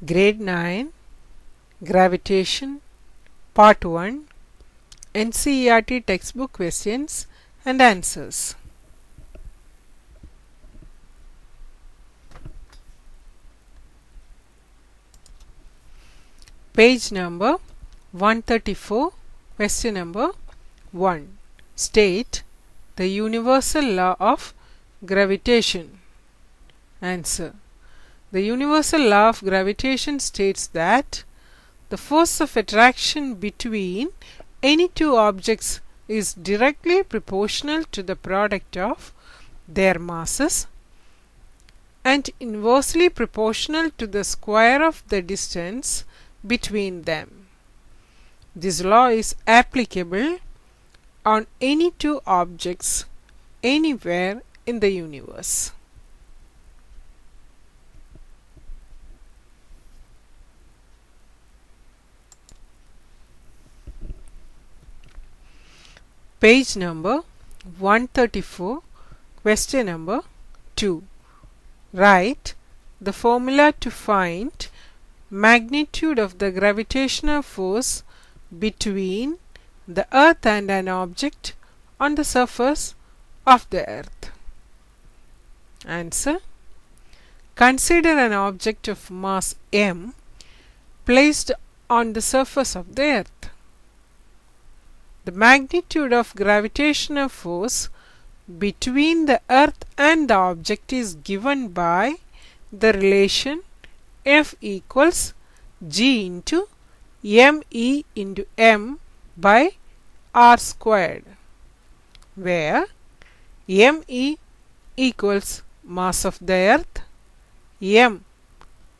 Grade 9 Gravitation Part 1 NCERT Textbook Questions and Answers. Page number 134. Question number 1. State the universal law of gravitation. Answer. The universal law of gravitation states that the force of attraction between any two objects is directly proportional to the product of their masses and inversely proportional to the square of the distance between them. This law is applicable on any two objects anywhere in the universe. Page number 134. Question number 2. Write the formula to find magnitude of the gravitational force between the earth and an object on the surface of the earth. Answer. Consider an object of mass m placed on the surface of the earth. The magnitude of gravitational force between the earth and the object is given by the relation F equals G into ME into M by R squared, where ME equals mass of the earth, M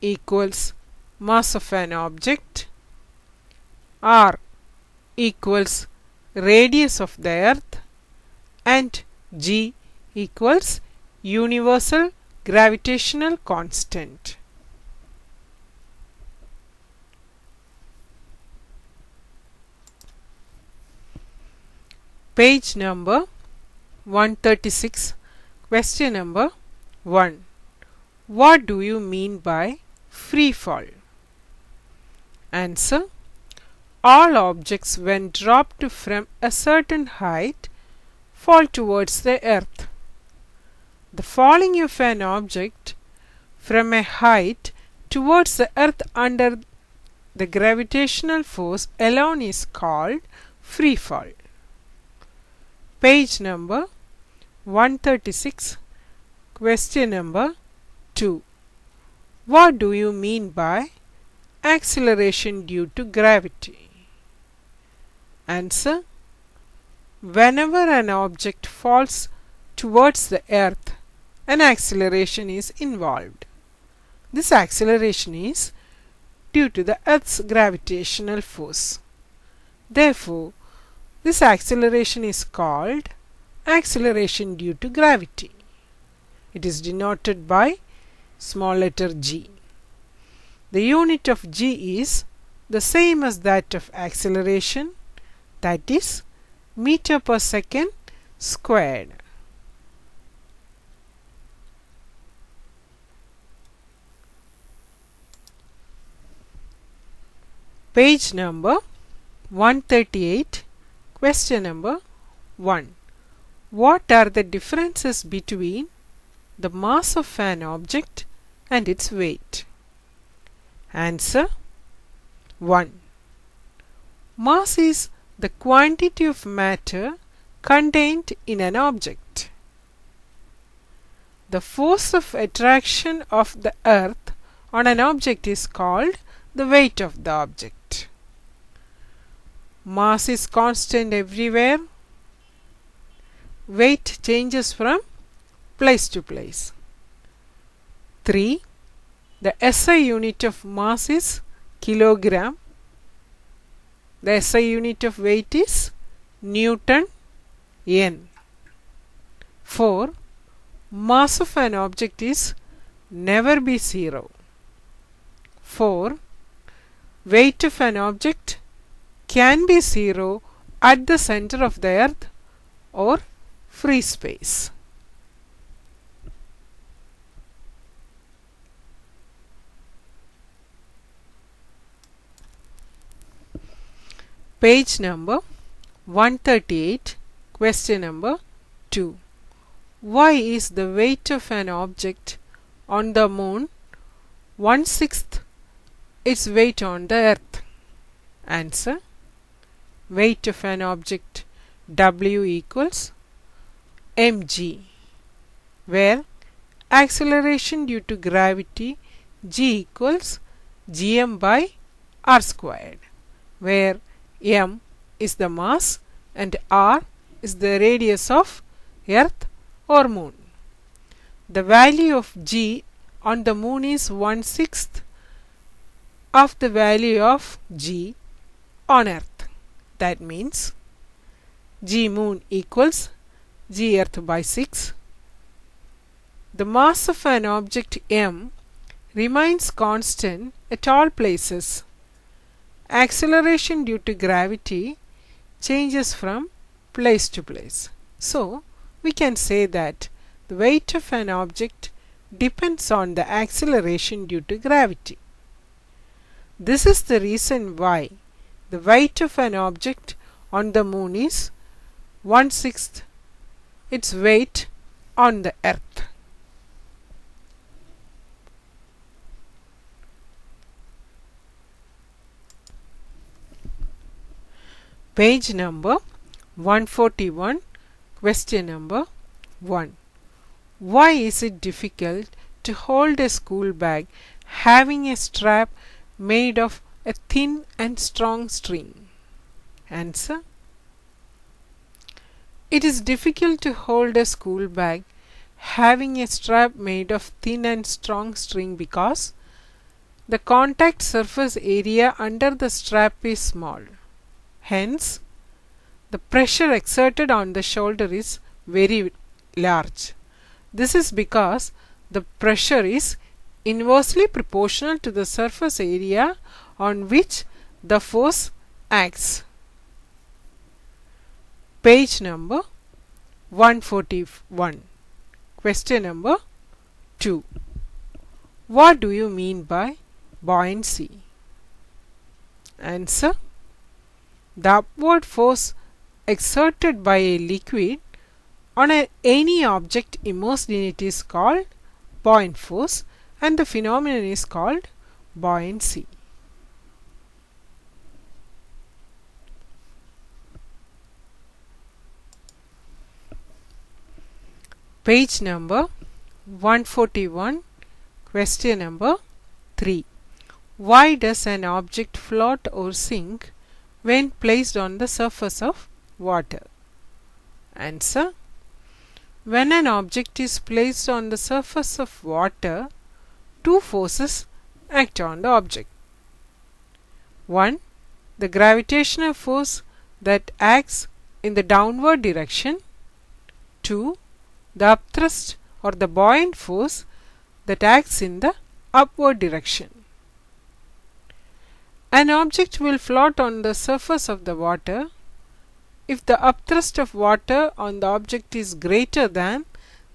equals mass of an object, R equals radius of the earth, and G equals universal gravitational constant. Page number 136. Question number 1. What do you mean by free fall? Answer. All objects when dropped from a certain height fall towards the earth. The falling of an object from a height towards the earth under the gravitational force alone is called free fall. Page number 136. Question number 2. What do you mean by acceleration due to gravity? Answer. Whenever an object falls towards the earth, an acceleration is involved. This acceleration is due to the earth's gravitational force. Therefore, this acceleration is called acceleration due to gravity. It is denoted by small letter g. The unit of g is the same as that of acceleration, that is meter per second squared. Page number 138. Question number 1. What are the differences between the mass of an object and its weight? Answer. 1. Mass is the quantity of matter contained in an object. The force of attraction of the earth on an object is called the weight of the object. Mass is constant everywhere. Weight changes from place to place. 3. The SI unit of mass is kilogram. The SI unit of weight is Newton N. 4. Mass of an object is never be zero. 4. Weight of an object can be zero at the center of the earth or free space. Page number 138, question number 2. Why is the weight of an object on the moon 1/6 its weight on the earth? Answer. Weight of an object W equals mg, where acceleration due to gravity g equals gm by r squared, where m is the mass and r is the radius of earth or moon. The value of g on the moon is 1/6 of the value of g on earth. That means g moon equals g earth by 6. The mass of an object m remains constant at all places. Acceleration due to gravity changes from place to place. So, we can say that the weight of an object depends on the acceleration due to gravity. This is the reason why the weight of an object on the moon is 1/6 its weight on the earth. Page number 141, question number 1. Why is it difficult to hold a school bag having a strap made of a thin and strong string? Answer. It is difficult to hold a school bag having a strap made of thin and strong string because the contact surface area under the strap is small. Hence, the pressure exerted on the shoulder is very large. This is because the pressure is inversely proportional to the surface area on which the force acts. Page number 141, question number 2. What do you mean by buoyancy? Answer. The upward force exerted by a liquid on any object immersed in it is called buoyant force, and the phenomenon is called buoyancy. Page number 141, question number 3. Why does an object float or sink when placed on the surface of water? Answer. When an object is placed on the surface of water, two forces act on the object. 1. The gravitational force that acts in the downward direction. 2. The upthrust or the buoyant force that acts in the upward direction. An object will float on the surface of the water if the upthrust of water on the object is greater than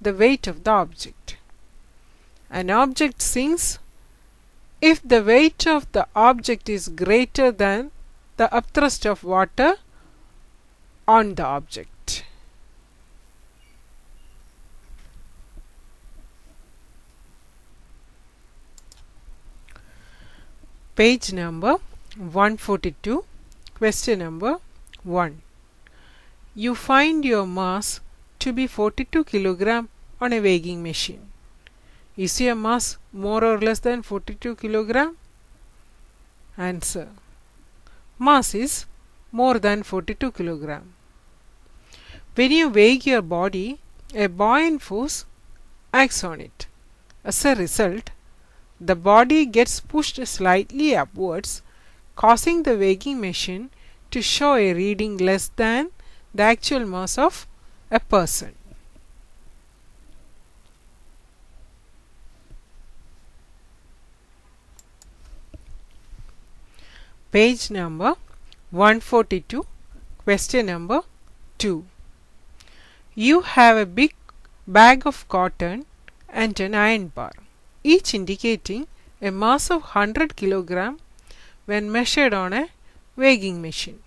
the weight of the object. An object sinks if the weight of the object is greater than the upthrust of water on the object. Page number 142, question number 1. You find your mass to be 42 kg on a weighing machine. Is your mass more or less than 42 kg? Answer. Mass is more than 42 kg. When you weigh your body, a buoyant force acts on it. As a result, the body gets pushed slightly upwards, causing the weighing machine to show a reading less than the actual mass of a person. Page number 142, question number 2. You have a big bag of cotton and an iron bar, each indicating a mass of 100 kg when measured on a weighing machine.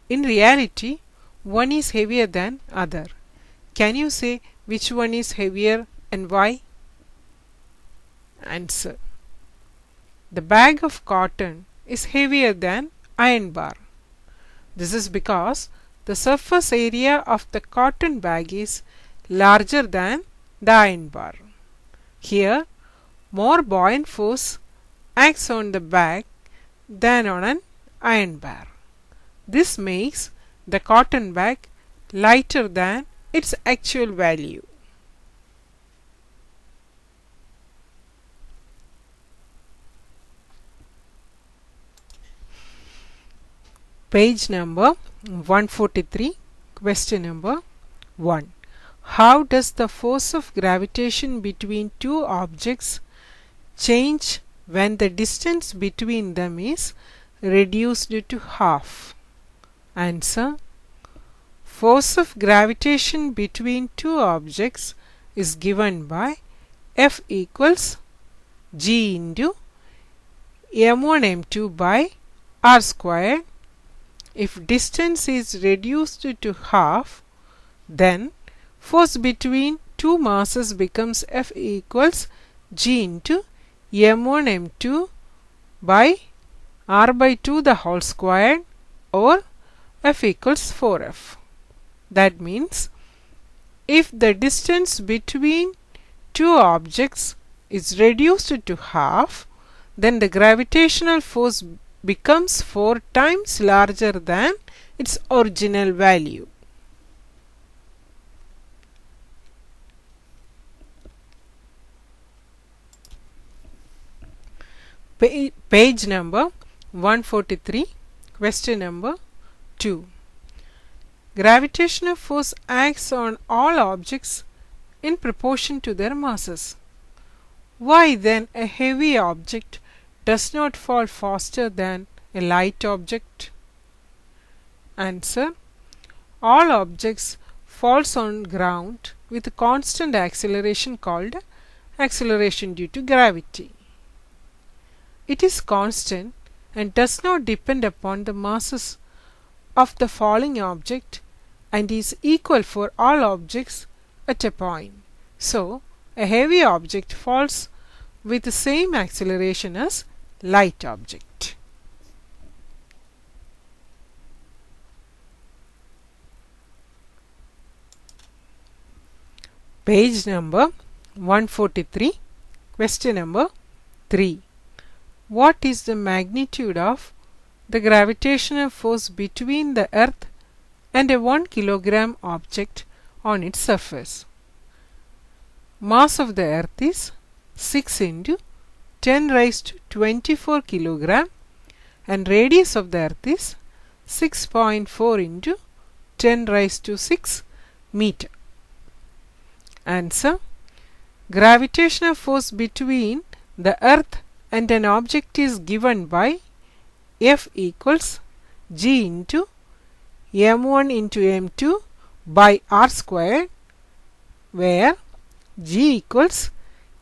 In reality, one is heavier than other. Can you say which one is heavier and why? Answer. The bag of cotton is heavier than iron bar. This is because the surface area of the cotton bag is larger than the iron bar. Here, more buoyant force acts on the bag than on an iron bar. This makes the cotton bag lighter than its actual value. Page number 143, question number 1. How does the force of gravitation between two objects change when the distance between them is reduced to half? Answer. Force of gravitation between two objects is given by F equals G into m1 m2 by r squared. If distance is reduced to half, then force between two masses becomes F equals G into m1 m2 by r by 2 the whole squared, or F equals 4F. That means if the distance between two objects is reduced to half, then the gravitational force becomes 4 times larger than its original value. Page number 143, question number 2. Gravitational force acts on all objects in proportion to their masses. Why then a heavy object does not fall faster than a light object? Answer. All objects falls on ground with a constant acceleration called acceleration due to gravity. It is constant and does not depend upon the masses of the falling object and is equal for all objects at a point. So, a heavy object falls with the same acceleration as light object. Page number 143, question number 3. What is the magnitude of the gravitational force between the earth and a 1 kilogram object on its surface? Mass of the earth is 6 into 10 raised to 24 kilogram and radius of the earth is 6.4 into 10 raised to 6 meter. Answer. Gravitational force between the earth and an object is given by F equals G into m1 into m2 by r squared, where G equals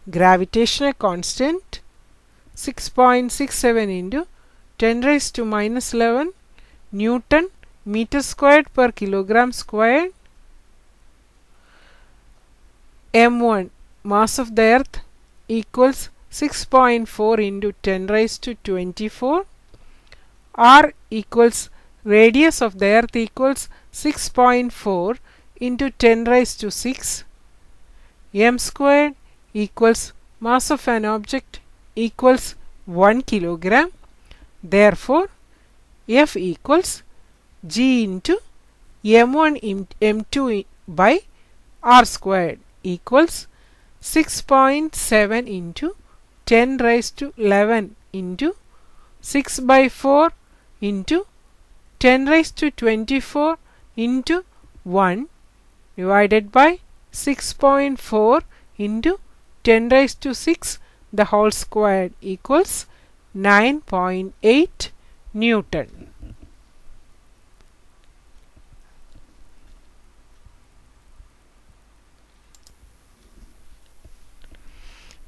gravitational constant 6.67 into 10 raised to minus 11 Newton meter squared per kilogram squared. m1 mass of the earth equals 6.4 into 10 raised to 24. R equals radius of the earth equals 6.4 into 10 raised to 6. M squared equals mass of an object equals 1 kilogram. Therefore, F equals G into m1 m2 by r squared equals 6.7 into 10 raised to 11 into 6 by 4 into 10 raised to 24 into 1 divided by 6.4 into 10 raised to 6 the whole squared equals 9.8 Newton.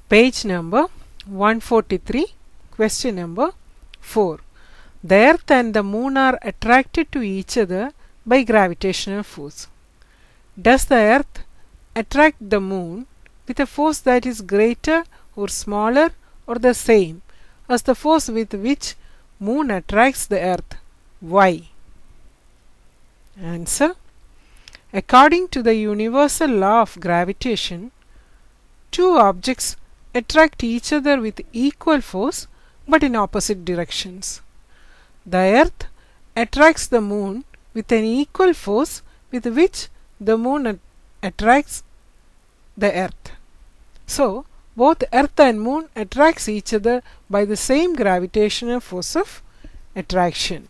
Page number 143, question number 4. The earth and the moon are attracted to each other by gravitational force. Does the earth attract the moon with a force that is greater or smaller or the same as the force with which moon attracts the earth? Why? Answer. According to the universal law of gravitation, two objects attract each other with equal force but in opposite directions. The earth attracts the moon with an equal force with which the moon attracts the earth. So, both earth and moon attracts each other by the same gravitational force of attraction.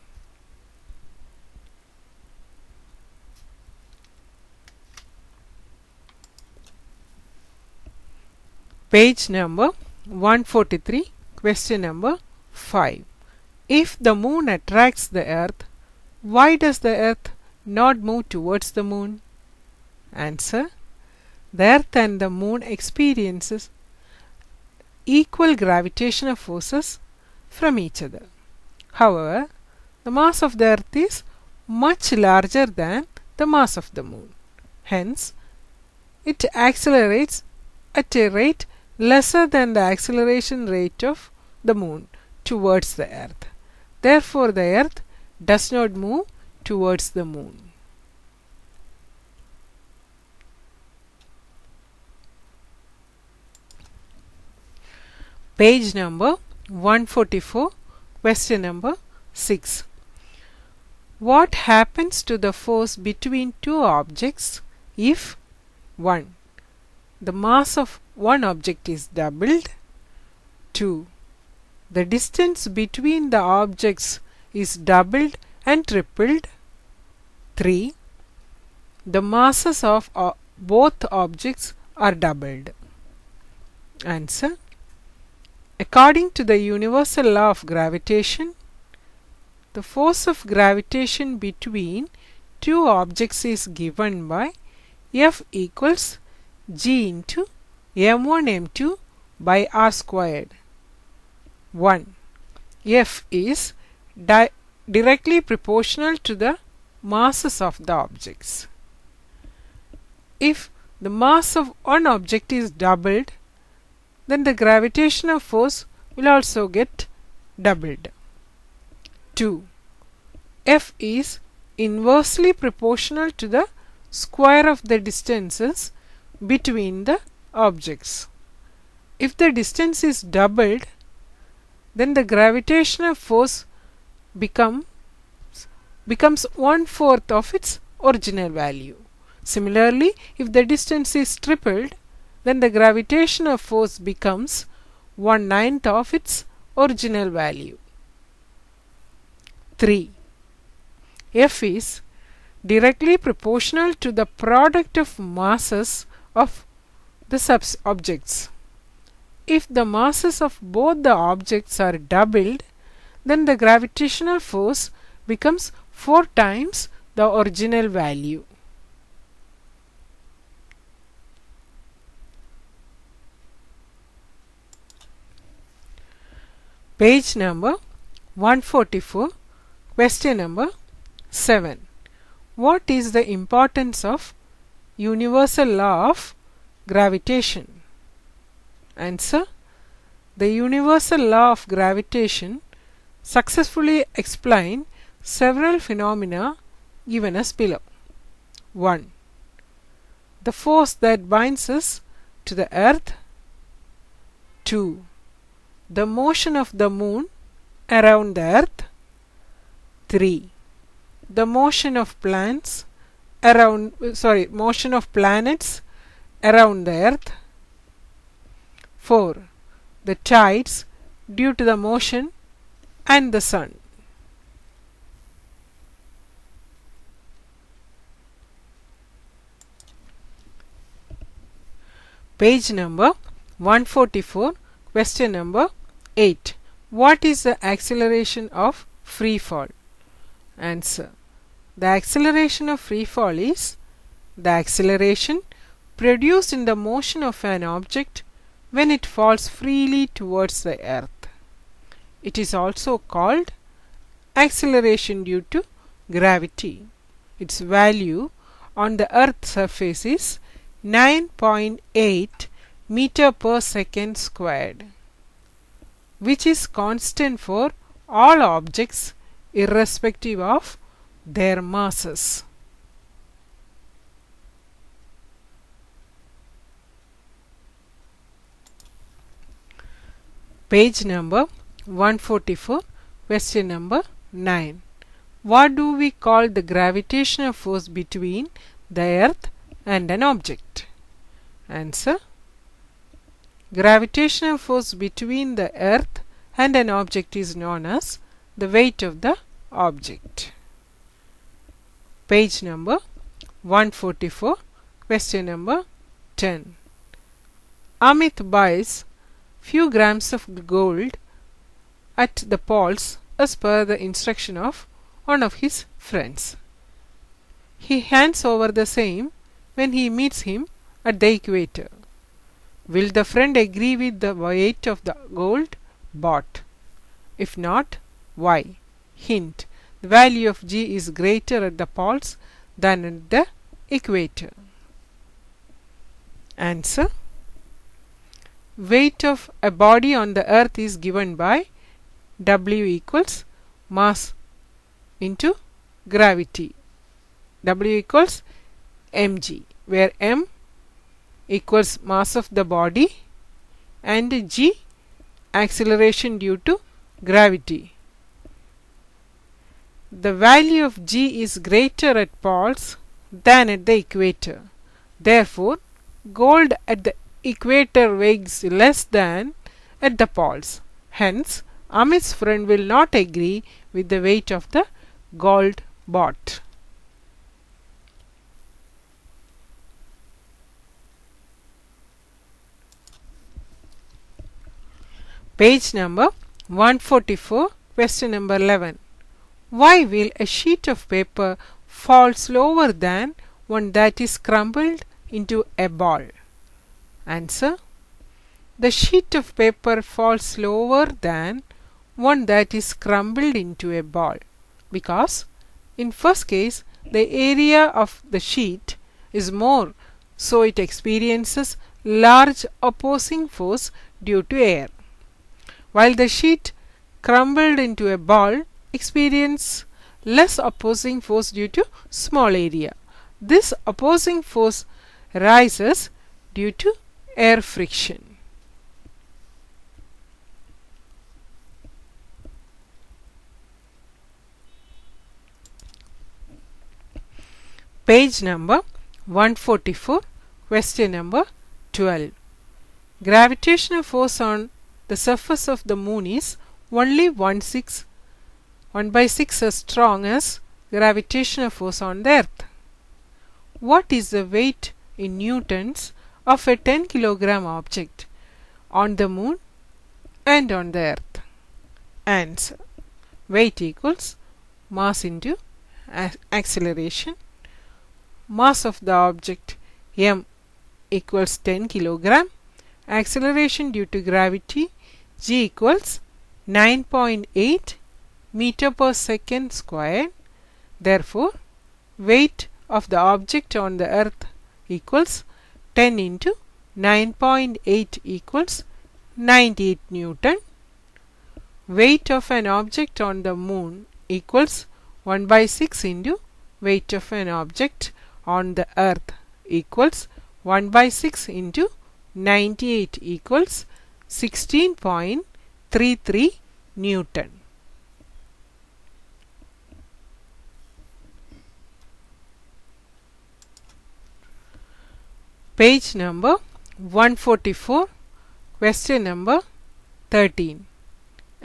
Page number 143, question number 5. If the moon attracts the earth, why does the earth not move towards the moon? Answer. The earth and the moon experiences equal gravitational forces from each other. However, the mass of the earth is much larger than the mass of the moon. Hence, it accelerates at a rate lesser than the acceleration rate of the moon towards the earth. Therefore, the earth does not move towards the moon. Page number 144, question number 6. What happens to the force between two objects if 1. The mass of one object is doubled, 2. The distance between the objects is doubled and tripled, 3. The masses of both objects are doubled? Answer. According to the universal law of gravitation, the force of gravitation between two objects is given by F equals G into m1 m2 by r squared. 1. F is directly proportional to the masses of the objects. If the mass of one object is doubled, then the gravitational force will also get doubled. 2. F is inversely proportional to the square of the distances between the objects. If the distance is doubled, then the gravitational force becomes 1/4 of its original value. Similarly, if the distance is tripled, then the gravitational force becomes 1/9 of its original value. 3. F is directly proportional to the product of masses of the objects. If the masses of both the objects are doubled, then the gravitational force becomes 4 times the original value. Page number 144, question number 7. What is the importance of universal law of gravitation? Answer. The universal law of gravitation successfully explains several phenomena given as below. 1. The force that binds us to the earth. 2. The motion of the moon around the earth. 3. The motion of planets around the earth. 4. The tides due to the motion and the sun. Page number 144, question number 8. What is the acceleration of free fall? Answer. The acceleration of free fall is the acceleration produced in the motion of an object when it falls freely towards the earth. It is also called acceleration due to gravity. Its value on the Earth's surface is 9.8 meter per second squared, which is constant for all objects irrespective of their masses. Page number 144, question number 9. What do we call the gravitational force between the Earth and an object? Answer: gravitational force between the Earth and an object is known as the weight of the object. Page number 144, question number 10. Amit buys few grams of gold at the poles as per the instruction of one of his friends. He hands over the same when he meets him at the equator. Will the friend agree with the weight of the gold bought? If not, why? Hint: the value of G is greater at the poles than at the equator. Answer: weight of a body on the Earth is given by W equals mass into gravity. W equals mg, where m equals mass of the body and g acceleration due to gravity. The value of G is greater at poles than at the equator. Therefore, gold at the equator weighs less than at the poles. Hence, Amit's friend will not agree with the weight of the gold bought. Page number 144, question number 11. Why will a sheet of paper fall slower than one that is crumbled into a ball? Answer: the sheet of paper falls slower than one that is crumbled into a ball because in first case the area of the sheet is more, so it experiences large opposing force due to air, while the sheet crumbled into a ball experiences less opposing force due to small area. This opposing force rises due to air friction. Page number 144, question number 12. Gravitational force on the surface of the moon is only 1/6 as strong as gravitational force on the Earth. What is the weight in newtons of a 10 kilogram object on the moon and on the Earth? Answer: weight equals mass into acceleration. Mass of the object m equals 10 kilogram. Acceleration due to gravity G equals 9.8 meter per second squared. Therefore, weight of the object on the Earth equals 10 into 9.8 equals 98 Newton. Weight of an object on the moon equals 1/6 into weight of an object on the Earth equals 1/6 into 98 equals 16.33 Newton. Page number 144, question number 13.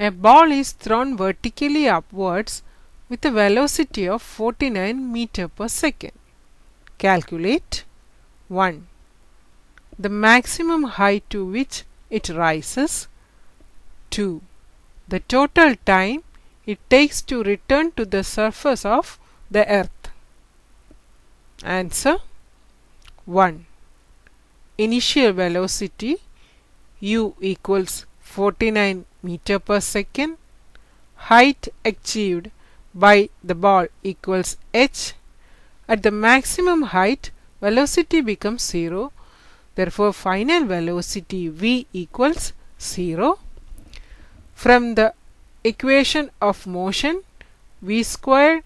A ball is thrown vertically upwards with a velocity of 49 meter per second. Calculate 1. The maximum height to which it rises. 2. The total time it takes to return to the surface of the Earth. Answer: 1. Initial velocity u equals 49 meter per second. Height achieved by the ball equals h. At the maximum height, velocity becomes 0. Therefore, final velocity v equals 0. From the equation of motion, v squared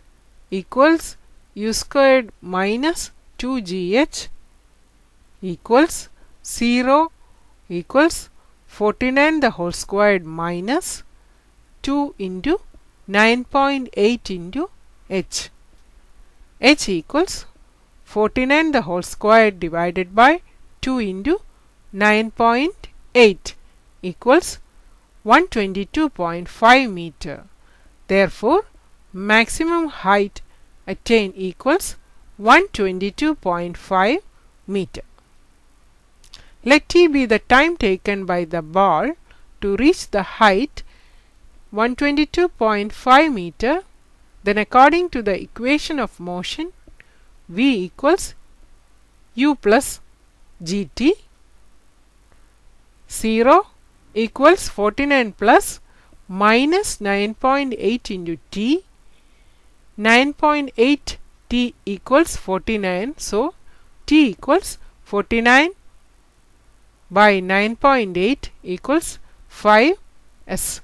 equals u squared minus 2gh equals 0 equals 49 the whole squared minus 2 into 9.8 into h. h equals 49 the whole squared divided by 2 into 9.8 equals 122.5 meter. Therefore, maximum height attained equals 122.5 meter. Let t be the time taken by the ball to reach the height 122.5 meter. Then according to the equation of motion, v equals u plus gt. 0 equals 49 plus minus 9.8 into t. 9.8 t equals 49. So, t equals 49 by 9.8 equals 5s.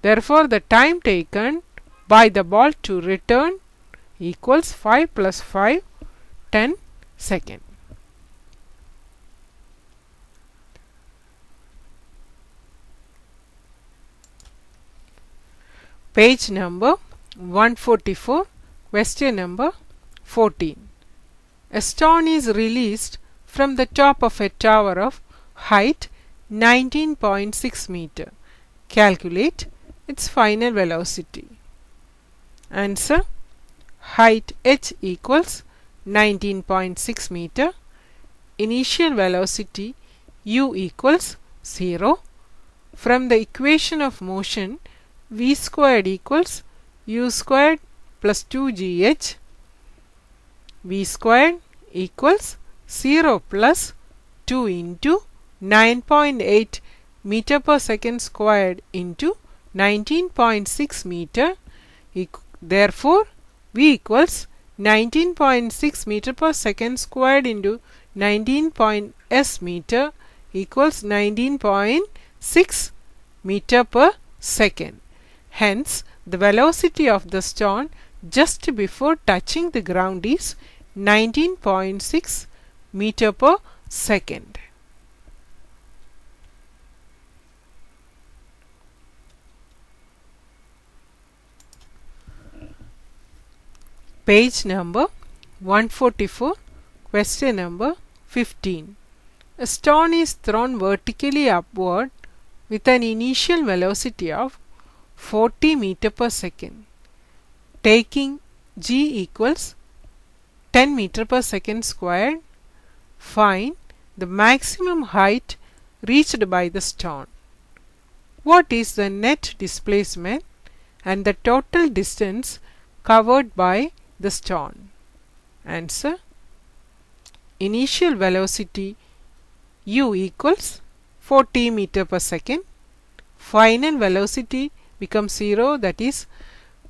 Therefore, the time taken by the ball to return equals 5 plus 5, 10 seconds. Page number 144, question number 14. A stone is released from the top of a tower of height 19.6 meter. Calculate its final velocity. Answer: height h equals 19.6 meter. Initial velocity u equals 0. From the equation of motion, v squared equals u squared plus 2gh. v squared equals 0 plus 2 into 9.8 meter per second squared into 19.6 meter. Therefore, v equals 19.6 meter per second squared into 19.s meter equals 19.6 meter per second. Hence, the velocity of the stone just before touching the ground is 19.6 meter per second. Page number 144, question number 15. A stone is thrown vertically upward with an initial velocity of 40 meter per second. Taking g equals 10 meter per second squared, find the maximum height reached by the stone. What is the net displacement and the total distance covered by the stone? Answer: initial velocity u equals 40 meter per second. Final velocity becomes 0, that is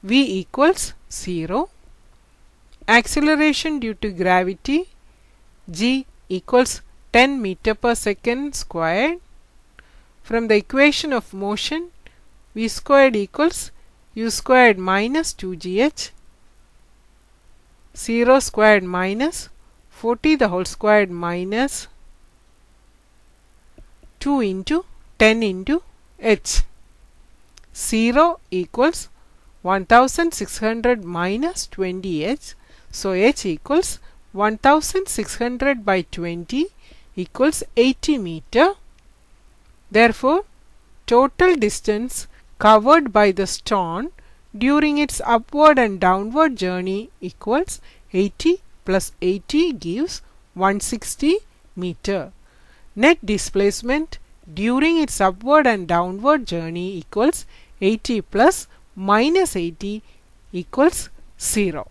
v equals 0. Acceleration due to gravity g equals 10 meter per second squared. From the equation of motion, v squared equals u squared minus 2gh. 0 squared minus 40 the whole squared minus 2 into 10 into h. 0 equals 1600 minus 20h. So, h equals 1600 by 20 equals 80 meter. Therefore, total distance covered by the stone during its upward and downward journey equals 80 plus 80 gives 160 meter. Net displacement during its upward and downward journey equals 80 plus minus 80 equals 0.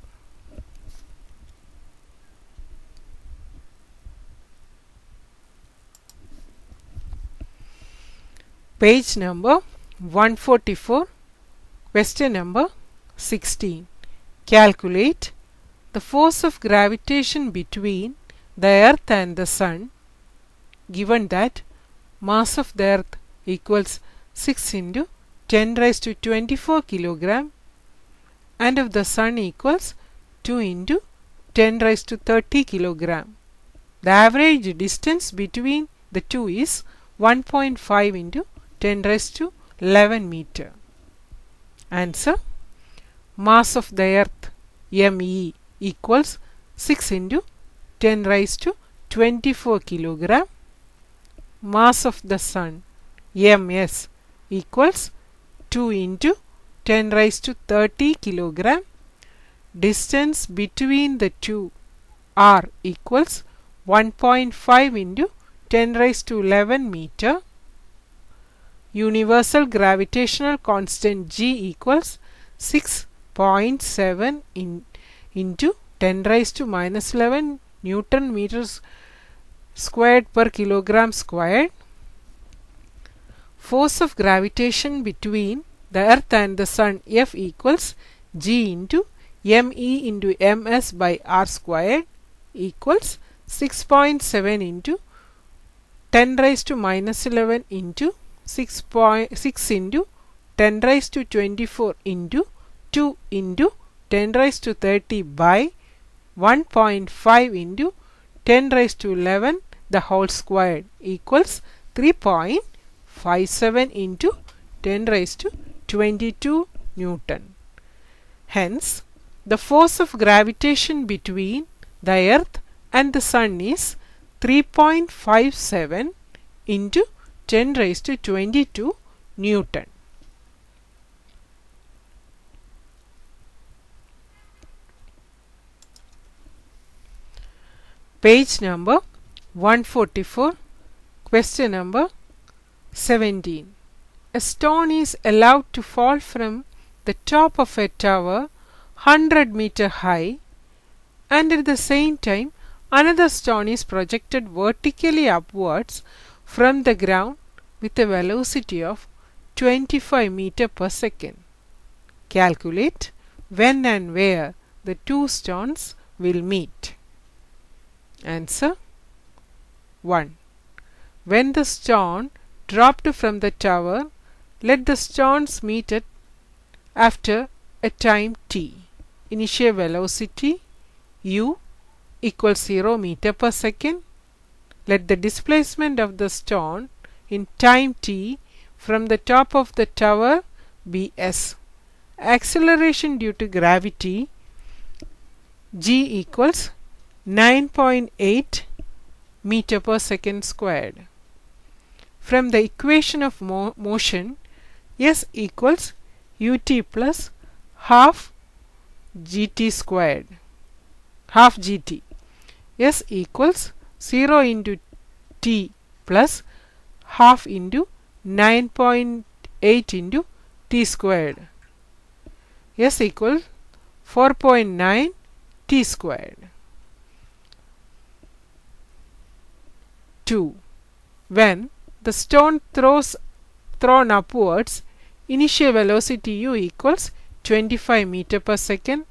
Page number 144, question number 16. Calculate the force of gravitation between the earth and the sun, given that mass of the earth equals 6 into 10 raised to 24 kilogram and of the sun equals 2 into 10 raised to 30 kilogram. The average distance between the two is 1.5 into 10 raised to 11 meter. Answer: mass of the earth ME equals 6 into 10 raised to 24 kilogram. Mass of the sun MS equals 2 into 10 raised to 30 kilogram. Distance between the two R equals 1.5 into 10 raised to 11 meter. Universal gravitational constant G equals 6.7 into 10 raised to minus 11 Newton meters squared per kilogram squared. Force of gravitation between the earth and the sun F equals G into ME into MS by R squared equals 6.7 into 10 raised to minus 11 into 6 into 10 raised to 24 into 2 into 10 raised to 30 by 1.5 into 10 raised to 11 the whole squared equals 3.57 into 10 raised to 22 Newton. Hence, the force of gravitation between the earth and the sun is 3.57 into 10 raised to 22 Newton. Page number 144, question number 17. A stone is allowed to fall from the top of a tower 100 meter high, and at the same time another stone is projected vertically upwards from the ground with a velocity of 25 meter per second. Calculate when and where the two stones will meet. Answer: 1. When the stone dropped from the tower, let the stones meet it after a time t. Initial velocity u equals 0 meter per second. Let the displacement of the stone in time t from the top of the tower be s. Acceleration due to gravity g equals 9.8 meter per second squared. From the equation of motion, s equals ut plus half gt squared, half gt. S equals 0 into t plus half into 9.8 into t squared. S equals 4.9 t squared. 2. When the stone thrown upwards, initial velocity u equals 25 meter per second.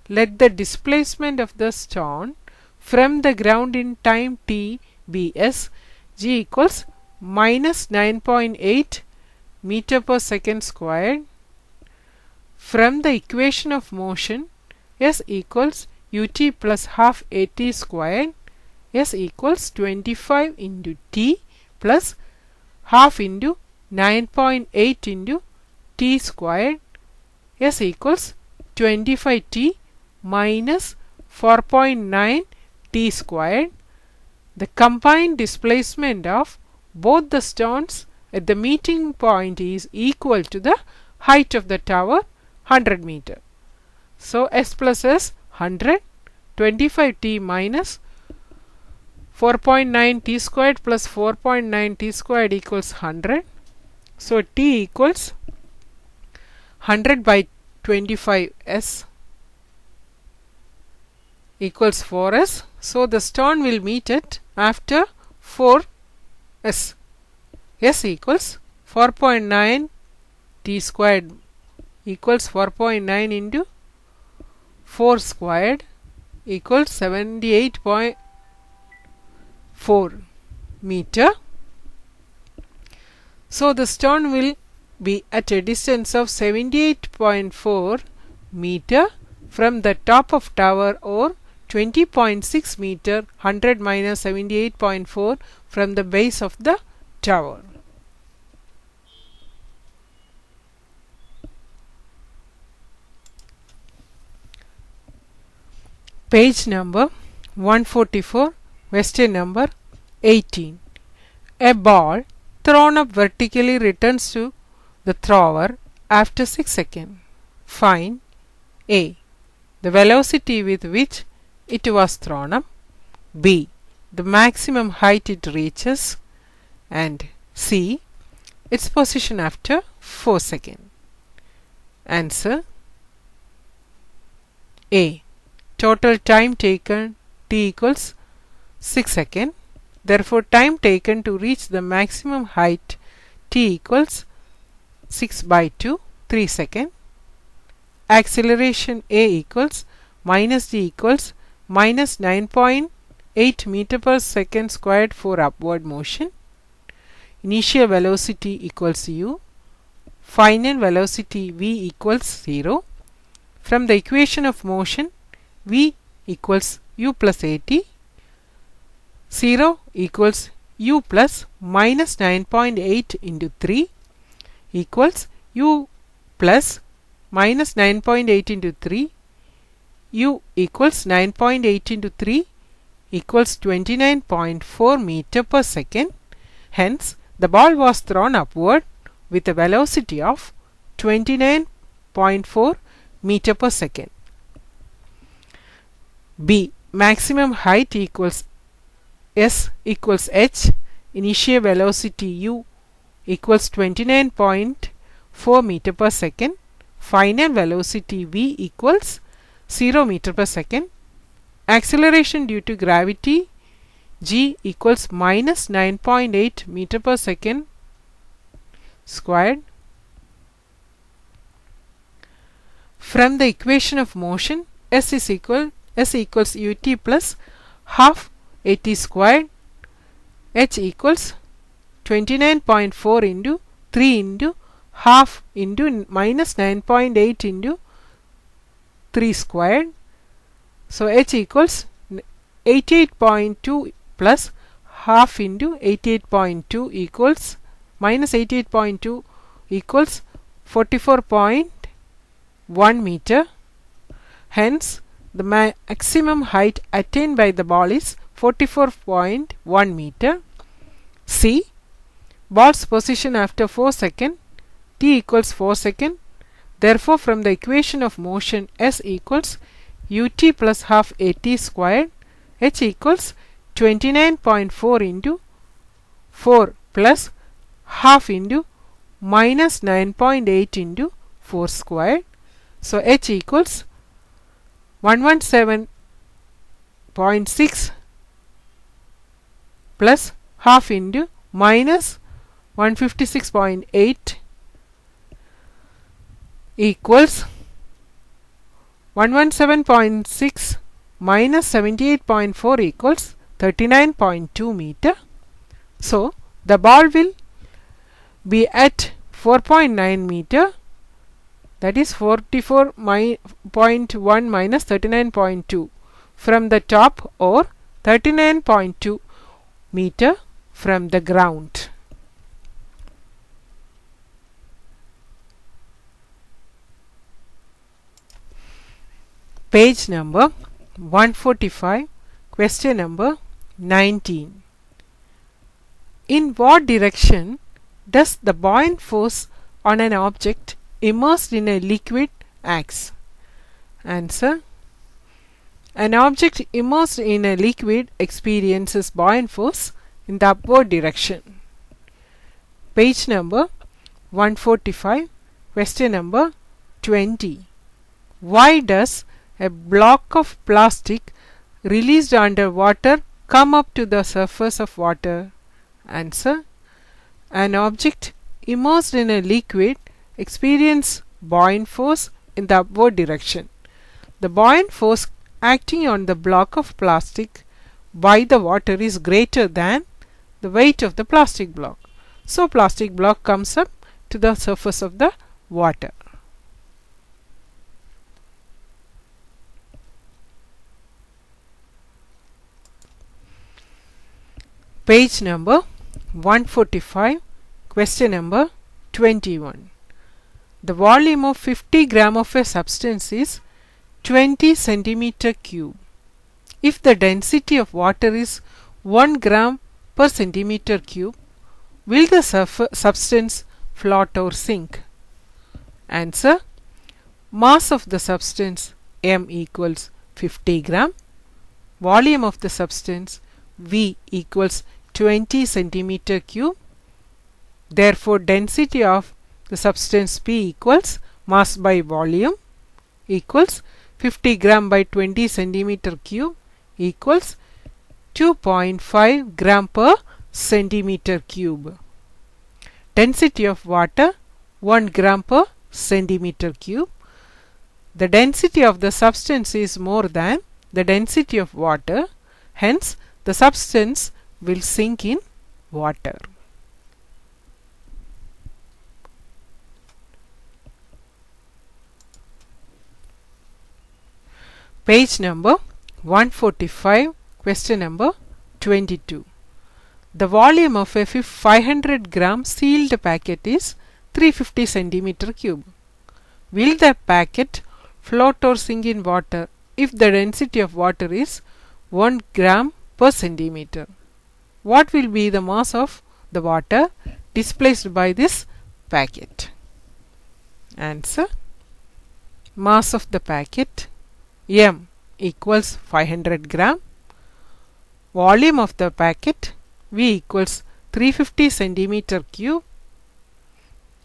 Let the displacement of the stone from the ground in time t be s. G equals minus 9.8 meter per second squared. From the equation of motion, s equals ut plus half at squared. S equals 25 into t plus half into 9.8 into t squared. S equals 25t minus 4.9 t squared. The combined displacement of both the stones at the meeting point is equal to the height of the tower, 100 meter. So s plus s 100, 25t minus 4.9 t squared plus 4.9 t squared equals 100. So t equals 100 by 25 s equals 4s. So the stone will meet it after 4s. S equals 4.9 t squared equals 4.9 into 4 squared equals 78.4 meter. So the stone will be at a distance of 78.4 meter from the top of tower, or 20.6 meter, 100 minus 78.4 from the base of the tower. Page number 144, question number 18. A ball thrown up vertically returns to the thrower after 6 seconds. Find A. the velocity with which it was thrown up, B. the maximum height it reaches, and C. its position after 4 seconds. Answer A. Total time taken t equals 6 seconds. Therefore, time taken to reach the maximum height t equals 6 by 2, 3 seconds. Acceleration A equals minus d equals minus 9.8 meter per second squared for upward motion. Initial velocity equals u. Final velocity v equals 0. From the equation of motion, v equals u plus at. 0 equals u plus minus 9.8 into 3 equals u plus minus 9.8 into 3. U equals 9.8 into 3 equals 29.4 meter per second. Hence, the ball was thrown upward with a velocity of 29.4 meter per second. B. Maximum height equals S equals h. Initial velocity u equals 29.4 meter per second. Final velocity v equals 0 meter per second. Acceleration due to gravity g equals minus 9.8 meter per second squared. From the equation of motion, s equals ut plus half at squared. H equals 29.4 into 3 into half into minus 9.8 into 3 squared. So h equals 88.2 plus half into 88.2 equals minus 88.2 equals 44.1 meter. Hence, the maximum height attained by the ball is 44.1 meter. C. Ball's position after 4 seconds, t equals 4 seconds. Therefore, from the equation of motion, s equals ut plus half at squared. H equals 29.4 into 4 plus half into minus 9.8 into 4 squared. So h equals 117.6 plus half into minus 156.8 equals 117.6 minus 78.4 equals 39.2 meter. So the ball will be at 4.9 meter, that is 44.1 minus 39.2 from the top, or 39.2 meter from the ground. Page number 145, question number 19. In what direction does the buoyant force on an object immersed in a liquid acts? Answer. An object immersed in a liquid experiences buoyant force in the upward direction. Page number 145, question number 20. Why does a block of plastic released under water come up to the surface of water? Answer. An object immersed in a liquid experiences buoyant force in the upward direction. The buoyant force acting on the block of plastic by the water is greater than the weight of the plastic block. So plastic block comes up to the surface of the water. Page number 145, question number 21. The volume of 50 gram of a substance is 20 centimeter cube. If the density of water is 1 gram per centimeter cube, will the substance float or sink? Answer: mass of the substance m equals 50 gram, volume of the substance V equals 20 centimeter cube. Therefore density of the substance P equals mass by volume equals 50 gram by 20 centimeter cube equals 2.5 gram per centimeter cube. Density of water 1 gram per centimeter cube. The density of the substance is more than the density of water, hence the substance will sink in water. Page number 145, question number 22. The volume of a 500 gram sealed packet is 350 centimeter cube. Will the packet float or sink in water if the density of water is 1 gram per centimeter? What will be the mass of the water displaced by this packet? Answer: mass of the packet m equals 500 gram, volume of the packet V equals 350 centimeter cube.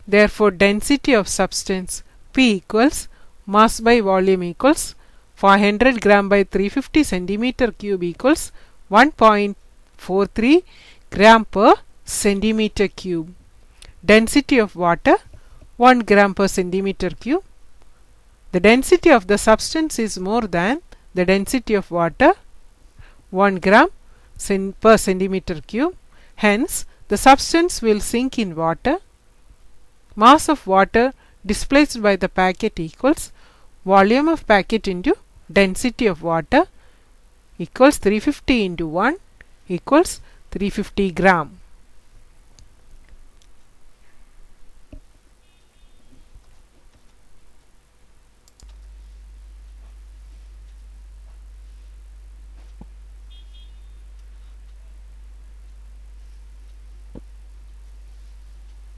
Therefore density of substance P equals mass by volume equals 500 gram by 350 centimeter cube equals 1.43 gram per centimeter cube. Density of water 1 gram per centimeter cube. The density of the substance is more than the density of water 1 gram per centimeter cube. Hence the substance will sink in water. Mass of water displaced by the packet equals volume of packet into density of water equals 350 into 1 equals 350 gram.